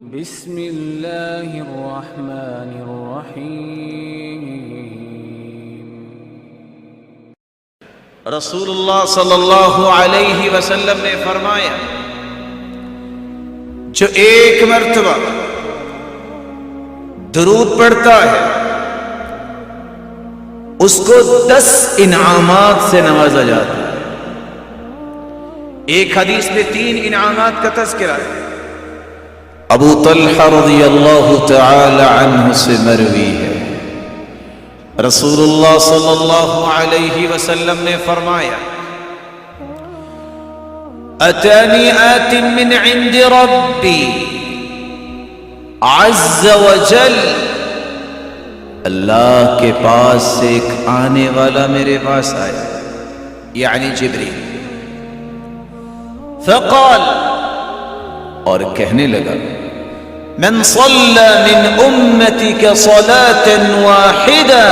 بسم اللہ الرحمن الرحیم۔ رسول اللہ صلی اللہ علیہ وسلم نے فرمایا، جو ایک مرتبہ درود پڑھتا ہے اس کو 10 انعامات سے نوازا جاتا ہے۔ ایک حدیث میں 3 انعامات کا تذکرہ ہے۔ ابو طلحہ رضی اللہ تعالی عنہ سے مروی ہے، رسول اللہ صلی اللہ علیہ وسلم نے فرمایا، اتانی آت من عند ربی عز وجل، اللہ کے پاس سے ایک آنے والا میرے پاس آیا، یعنی جبریل، فقال، اور کہنے لگا، من صلى من امتك صلاة واحدة،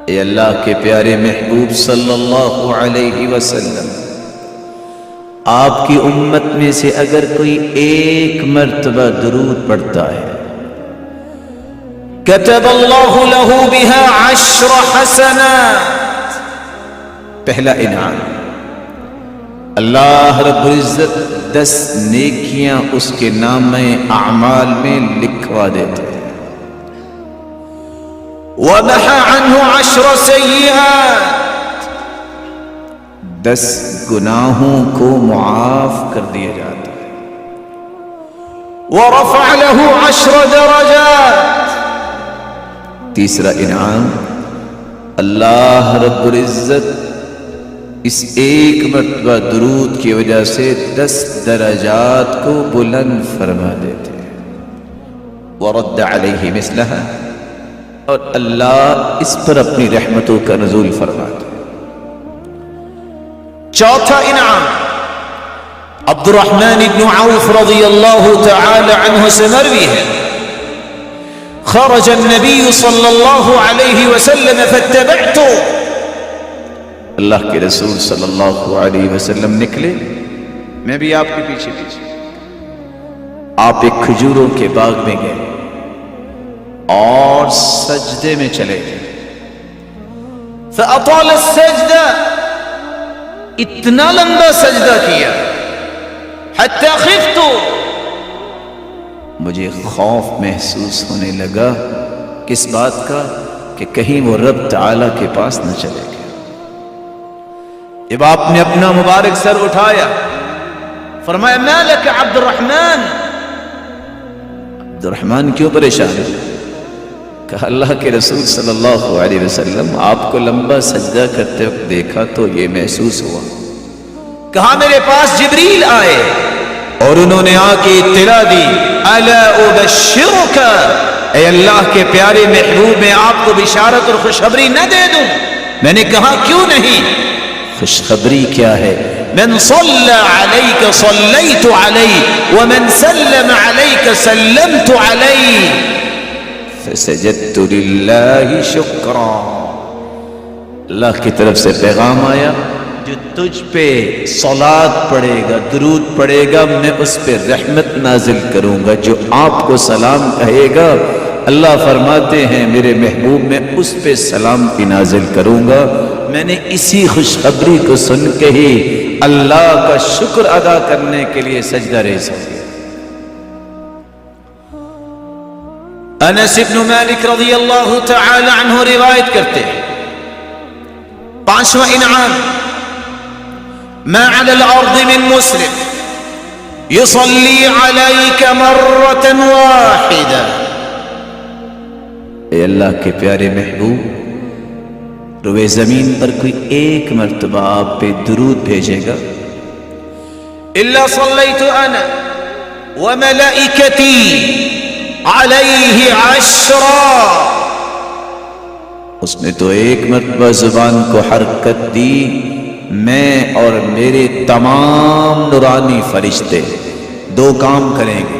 اے اللہ کے پیارے محبوب صلی اللہ علیہ وسلم، آپ کی امت میں سے اگر کوئی ایک مرتبہ درود پڑھتا ہے، كتب اللہ له بها 10 حسنات، پہلا انعام، اللہ رب العزت 10 نیکیاں اس کے نامہ اعمال میں لکھوا دیتے ہیں۔ وَمَحَ عَنْهُ 10 سَيِّئَاتٍ، 10 گناہوں کو معاف کر دیا جاتا ہے۔ وَرَفَعَ لَهُ 10 درجات، تیسرا انعام، اللہ رب العزت اس ایک مرتبہ درود کی وجہ سے 10 درجات کو بلند فرما دیتے ہیں۔ وَرَدَّ عَلَيْهِ مِثْلَهَا، اور اللہ اس پر اپنی رحمتوں کا نزول فرماتے ہیں۔ چوتھا انعام، عبد الرحمن بن عوف رضی اللہ تعالی عنہ سے مروی ہے، خرج النبی صلی اللہ علیہ وسلم فاتبعته، اللہ کے رسول صلی اللہ علیہ وسلم نکلے، میں بھی آپ کے پیچھے پیچھے۔ آپ ایک کھجوروں کے باغ میں گئے اور سجدے میں چلے گئے، فأطال السجدہ، اتنا لمبا سجدہ کیا، حتی خفت، مجھے خوف محسوس ہونے لگا، کس بات کا؟ کہ کہیں وہ رب تعالی کے پاس نہ چلے گئے۔ جب آپ نے اپنا مبارک سر اٹھایا، فرمایا، ما لک عبد الرحمن، عبد الرحمن کیوں پریشان ہے؟ کہا، اللہ کے رسول صلی اللہ علیہ وسلم، آپ کو لمبا سجدہ کرتے وقت دیکھا تو یہ محسوس ہوا۔ کہا، میرے پاس جبریل آئے اور انہوں نے آ کے اطلاع دی، الا ابشرک، اے اللہ کے پیارے محبوب، میں آپ کو بشارت اور خوشخبری نہ دے دوں؟ میں نے کہا، کیوں نہیں؟ خوشخبری کیا ہے؟ من صلی علیک صلیت علیہ، ومن سلم علیک سلمت علیہ، فسجدت للہ شکرا، اللہ کی طرف سے پیغام آیا، جو تجھ پہ صلاۃ پڑھے گا، درود پڑھے گا، میں اس پہ رحمت نازل کروں گا، جو آپ کو سلام کہے گا، اللہ فرماتے ہیں میرے محبوب میں اس پہ سلامتی نازل کروں گا۔ میں نے اسی خوشخبری کو سن کے ہی اللہ کا شکر ادا کرنے کے لیے سجدہ ریز ہو گیا۔ انس بن مالک رضی اللہ تعالی عنہ روایت کرتے ہیں، 5واں انعام، ما علی الارض من مسلم یصلی علیک مرۃ واحدہ، اے اللہ کے پیارے محبوب، روئے زمین پر کوئی ایک مرتبہ آپ پہ درود بھیجے گا، الا صلیت انا وملائکتی علیہ 10، اس نے تو ایک مرتبہ زبان کو حرکت دی، میں اور میرے تمام نورانی فرشتے 2 کام کریں گے،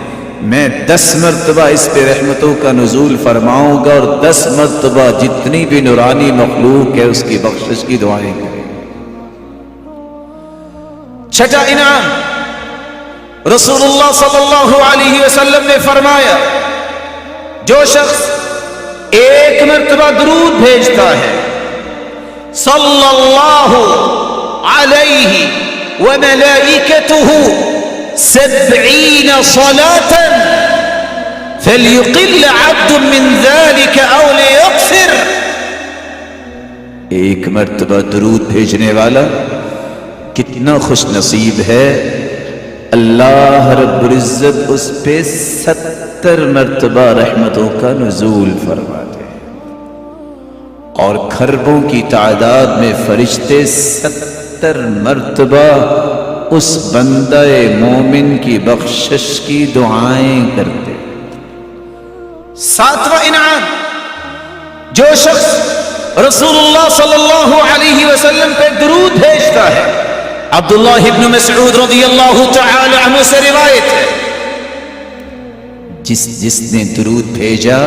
میں 10 مرتبہ اس پہ رحمتوں کا نزول فرماؤں گا، اور 10 مرتبہ جتنی بھی نورانی مخلوق ہے اس کی بخشش کی دعائیں کریں۔ چھٹا انعام، رسول اللہ صلی اللہ علیہ وسلم نے فرمایا جو شخص ایک مرتبہ درود بھیجتا ہے صلی اللہ علیہ وملائکتہ 70 صلاة فلیقل عبد من ذلك او لیقصر، ایک مرتبہ درود بھیجنے والا کتنا خوش نصیب ہے، اللہ رب العزت اس پہ 70 مرتبہ رحمتوں کا نزول فرماتے ہیں، اور کھربوں کی تعداد میں فرشتے 70 مرتبہ اس بندہ مومن کی بخشش کی دعائیں کرتے ہیں۔ 7واں انعام، جو شخص رسول اللہ صلی اللہ علیہ وسلم پہ درود بھیجتا ہے، عبداللہ ابن مسعود رضی اللہ تعالی عنہ سے روایت ہے، جس نے درود بھیجا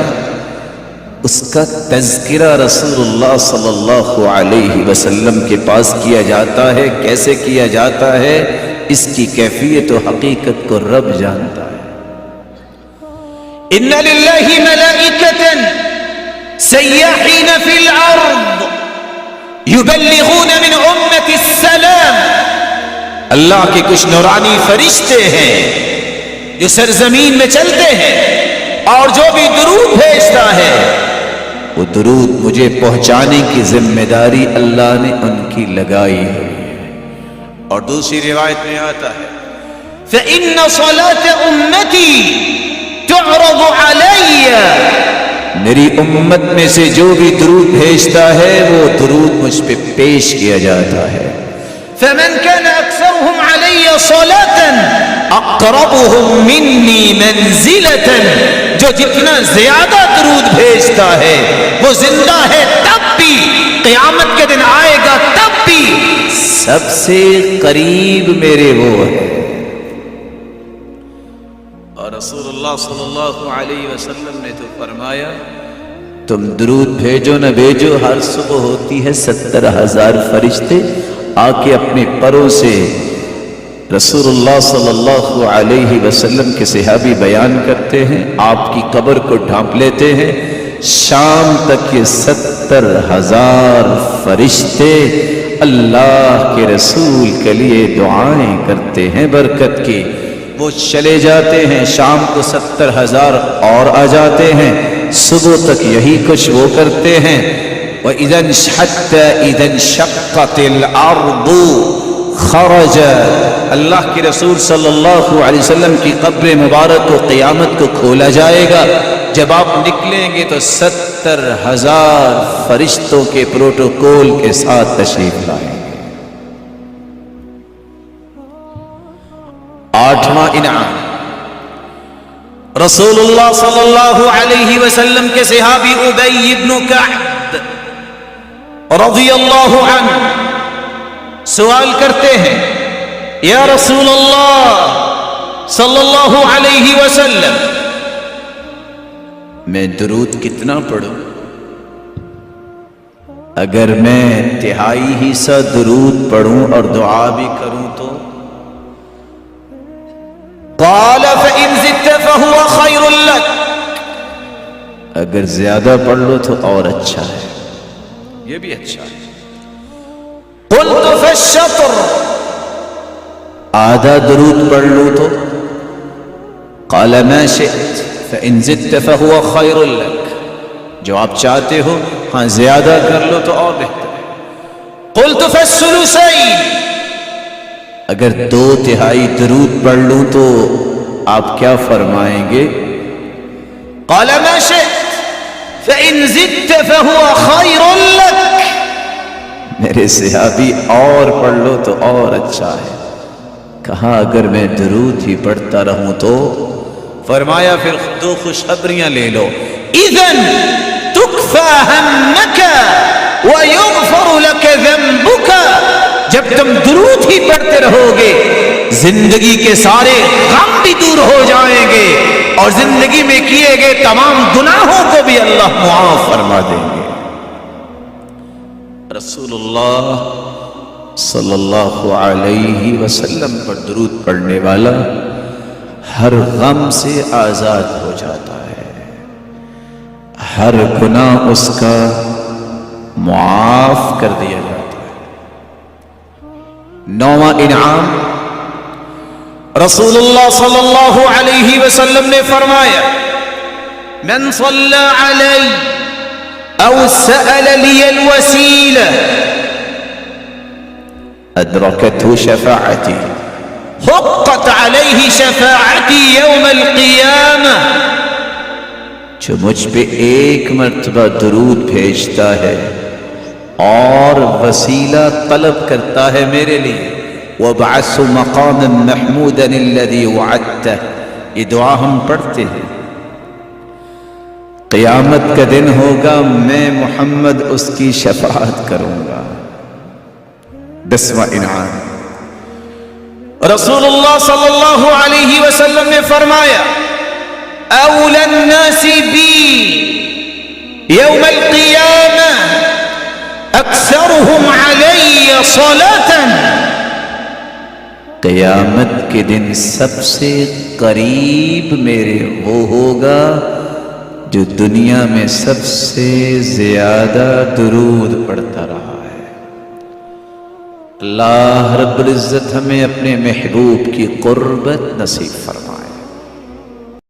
اس کا تذکرہ رسول اللہ صلی اللہ علیہ وسلم کے پاس کیا جاتا ہے۔ کیسے کیا جاتا ہے اس کی کیفیت و حقیقت کو رب جانتا ہے۔ ان للہ ملائکۃ سیاحین فی الارض یبلغون من امت السلام، اللہ کے کچھ نورانی فرشتے ہیں جو سرزمین میں چلتے ہیں، اور جو بھی درود بھیجتا ہے وہ درود مجھے پہنچانے کی ذمہ داری اللہ نے ان کی لگائی ہے۔ اور دوسری روایت میں آتا ہے فَإِنَّ صَلَاةَ أُمَّتِي تُعْرَضُ عَلَيَّ، میری امت میں سے جو بھی درود بھیجتا ہے وہ درود مجھ پہ پیش کیا جاتا ہے۔ فَمَنْ كَانَ أَكْثَرُهُمْ عَلَيَّ صَلَاةً أَقْرَبُهُمْ مِنِّي مَنْزِلَةً، جو جتنا زیادہ درود بھیجتا ہے وہ زندہ ہے تب بھی، قیامت کے دن آئے گا تب بھی سب سے قریب میرے وہ ہے۔ اور رسول اللہ صلی اللہ علیہ وسلم نے تو فرمایا تم درود بھیجو نہ بھیجو، ہر صبح ہوتی ہے 70,000 فرشتے آ کے اپنے پروں سے رسول اللہ صلی اللہ علیہ وسلم کے صحابی بیان کرتے ہیں، آپ کی قبر کو ڈھانپ لیتے ہیں، شام تک یہ 70,000 فرشتے اللہ کے رسول کے لیے دعائیں کرتے ہیں برکت کی۔ وہ چلے جاتے ہیں، شام کو 70,000 اور آ جاتے ہیں، صبح تک یہی کچھ وہ کرتے ہیں۔ وَإِذَا حَتَّى إِذَا انشَقَّتِ الْأَرْضُ خَرَجَ، اللہ کے رسول صلی اللہ علیہ وسلم کی قبر مبارک کو قیامت کو کھولا جائے گا، جب آپ نکلیں گے تو 70,000 فرشتوں کے پروٹوکول کے ساتھ تشریف لائیں گے۔ 8واں انعام، رسول اللہ صلی اللہ علیہ وسلم کے صحابی ابی بن کعب رضی اللہ عنہ سوال کرتے ہیں یا رسول اللہ صلی اللہ علیہ وسلم میں درود کتنا پڑھوں؟ اگر میں 1/3 حصہ درود پڑھوں اور دعا بھی کروں تو؟ قال فإن زدت فهو خير لك، اگر زیادہ پڑھ لو تو اور اچھا ہے، یہ بھی اچھا ہے۔ قلت فالشطر، آدھا درود پڑھ لو تو؟ قال ما شئت فإن زدت فهو خير لك، جو آپ چاہتے ہو، ہاں زیادہ کر لو تو اور بہتر ہے۔ قلت فالثلثين، اگر 2/3 درود پڑھ لوں تو آپ کیا فرمائیں گے؟ قال ما شئت فإن زدت فهو خير لك، میرے صحابی اور پڑھ لو تو اور اچھا ہے۔ کہا اگر میں درود ہی پڑھتا رہوں تو؟ فرمایا پھر 2 خوشخبریاں لے لو، اذن تکفى همك ويغفر لك ذنبك، جب تم درود ہی پڑھتے رہو گے زندگی کے سارے غم بھی دور ہو جائیں گے، اور زندگی میں کیے گئے تمام گناہوں کو بھی اللہ معاف فرما دیں گے۔ رسول اللہ صلی اللہ علیہ وسلم پر درود پڑھنے والا ہر غم سے آزاد ہو جاتا ہے، ہر گناہ اس کا معاف کر دیا جاتا ہے۔ 9واں انعام، رسول اللہ صلی اللہ علیہ وسلم نے فرمایا من صلی علی او سأل لی الوسیلہ ادرکته شفاعتی حقت علیہ شفاعتی یوم القیامہ، جو مجھ پہ ایک مرتبہ درود بھیجتا ہے اور وسیلہ طلب کرتا ہے میرے لیے، وَبْعَثُ مَقَامًا مَحْمُودًا الَّذِي وَعَدْتَهُ، یہ دعا ہم پڑھتے ہیں، قیامت کا دن ہوگا میں محمد اس کی شفاعت کروں گا۔ 10واں انعام، رسول اللہ صلی اللہ علیہ وسلم نے فرمایا اولی الناس بی یوم القیامہ اکثرهم علی صلاة، قیامت کے دن سب سے قریب میرے وہ ہوگا جو دنیا میں سب سے زیادہ درود پڑھتا رہا ہے۔ اللہ رب العزت ہمیں اپنے محبوب کی قربت نصیب فرمائے۔